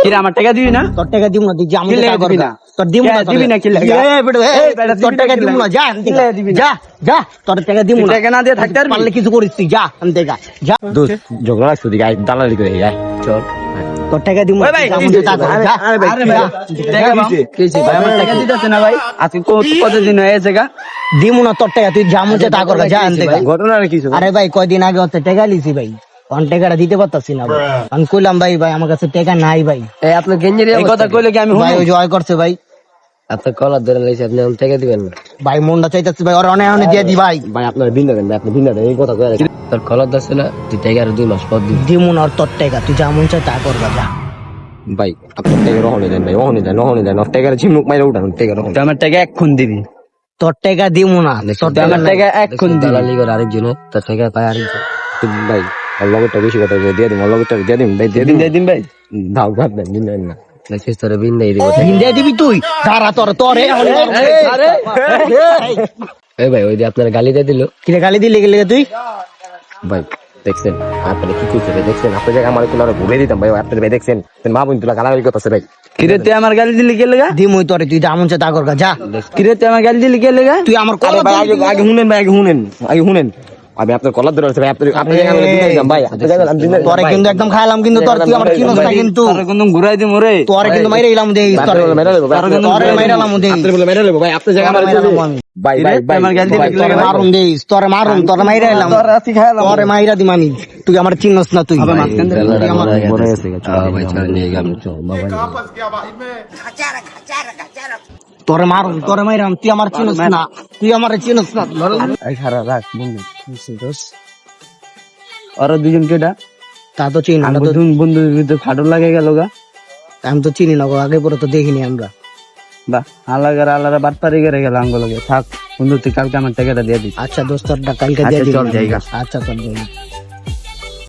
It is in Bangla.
কিরে আমার টাকা দিবি না? তোর টাকা দিব না, তুই যা কি লেগে দিবি না? তোর দিব না, দিবি না কি লেগে? তোর টাকা দিব না, যা কি লেগে দিবি না? যা যা, তোর টাকা দিব তুই না, টাকা না দিয়ে থাকতে পারবি? পারলে কিছু করিস তুই, যা আনতে যা। দোস্ত ঝগড়া লাগছে ওদিকে আয়, দালালি করে আয়, চল। তোর টাকা দিব না, ওই ভাই, যা মন চায় তা কর, যা। আরে ভাই, আরে কি ভাই, টাকা দাও। ভাই, আমার টাকা দিতেছে না ভাই। আজকে কতদিন হয়েছে গা? দিব না তোর টাকা, তুই যা মন চায় তা কর, যা আনতে যা। ঘটনাটা কিছু আরে ভাই, কয়দিন আগে ওর টাকা লিছি ভাই, অন টাকাটা দিতে পারতাছি না ভাই। আমি কইলাম ভাই, ভাই আমার কাছে টাকা নাই ভাই। আপনার গেঞ্জির এই কথা কইলে কি আমি ভাই শুনবো? ওই জয় করছে ভাই, আপনার কলার ধরে লাইছে, আপনি এখন টাকা দিবেন না ভাই মনটা চাইতেছে ভাই, ওর অনেক অনেক দিয়ে দি ভাই। ভাই। আপনার বিন্দা দেন ভাই, আপনি বিন্দা দেন, এই কথা কয়ে রাখেন। তোর কলার ধরছে না, তুই টাকা আর 2 মাস পর দিবি। দিব না ওর তোর টাকা, তুই যা মন চায় তা কর, যা। ভাই আপনার টাকা রহনে দেন ভাই, রহনে দেন ওর টাকার ঝিমুক মাইরা উঠান টাকা রহনে। তুই আমার টাকা এক্ষুন দিবি। তোর টাকা দিব না, তোর তুই টাকা আমার টাকা এক্ষুন দিবি। দালালি করে আরেকজনে তোর টাকা পায় আরেকজন। ভাই আর লগরটা বেশি কথা বলে দিয়ে দিন, ওর লগরটা দিয়ে দিন ভাই, দিয়ে দিন। দিন ভাই। দাও ঘাট দেন, দিন না শেষ তোরে বিন্দাই দিব। হিন্দে দিবি তুই, দাঁড়া তোর তোরে এই ভাই ওই যে আপনার গালি দিয়ে দিল কিরে গালি দিলে গেলে তুই? ভাই, দেখছেন আপনি কি করতে ভাই, দেখছেন আপনার জায়গায় আমার একটু আরো ঘুরে দিতাম ভাই, আপনার ভাই দেখছেন মা বোন তুলা গালাগালি করতেছে ভাই। কিরে তুই আমার গালি দিলি কে লেগা? দিমই তোরে, তুই যা মন চায় তা কর, যা। কিরে তুই আমার গালি দিলি কে লেগা? তুই আমার আরে ভাই আগে আগে শুনেন ভাই, আগে শুনেন আমি আপনার কলার ধরে আছে ভাই, আপনার জায়গায় আমি দিতে দিতাম ভাই, আপনার জায়গায় আমি দিতে তোরে কিন্তু একদম খাইলাম, কিন্তু তোর তুই আমার চিনস না, কিন্তু তোরে কিন্তু ঘুরাই দিমু রে। তোরে কিন্তু মাইরে গেলাম দেই, তোরে মেরে লেবো ভাই, তোরে মাইরালাম দেই, আপনার বলে মেরে লেবো ভাই, আপনার জায়গায় আমার মাইরালাম আমি। ভাই ভাই ভাই আমার গালি দিলি ভাই, কি লেগা? তোরে মারুম দেই, তোরে মারুম, তোরে মাইরা এলাম, তোরে আজকে খাইলাম। তোরে মাইরা দিম আমি, তুই আমার চিনস না তুই। আবার মাঝখান থেকে তুই আমার বড় হয়েছে ভাই, চল নিয়ে গেলাম চল বাবা। তোরে মারুম, তোরে মাইরাম, তুই আমার চিনস না, তুই আমার চিনস না। এই খারা রাখ বন্ধু। ওরা দুজন কেডা? তা তো চিনি না, আমি তো বন্ধুর ভিতরে ফাটল লাগে গেল গা। আমি তো চিনি না গো, আগে পরে তো দেখিনি আমরা। বাহ, আলাদা বাট পারি করে গেল আঙ্গুলকে। থাক বন্ধু, তুই কালকে আমার টাকাটা দিয়ে দিস। আচ্ছা দোস্ত, কালকে দিয়ে আচ্ছা, দিবি। চল, জায়গা। আচ্ছা চল যাই।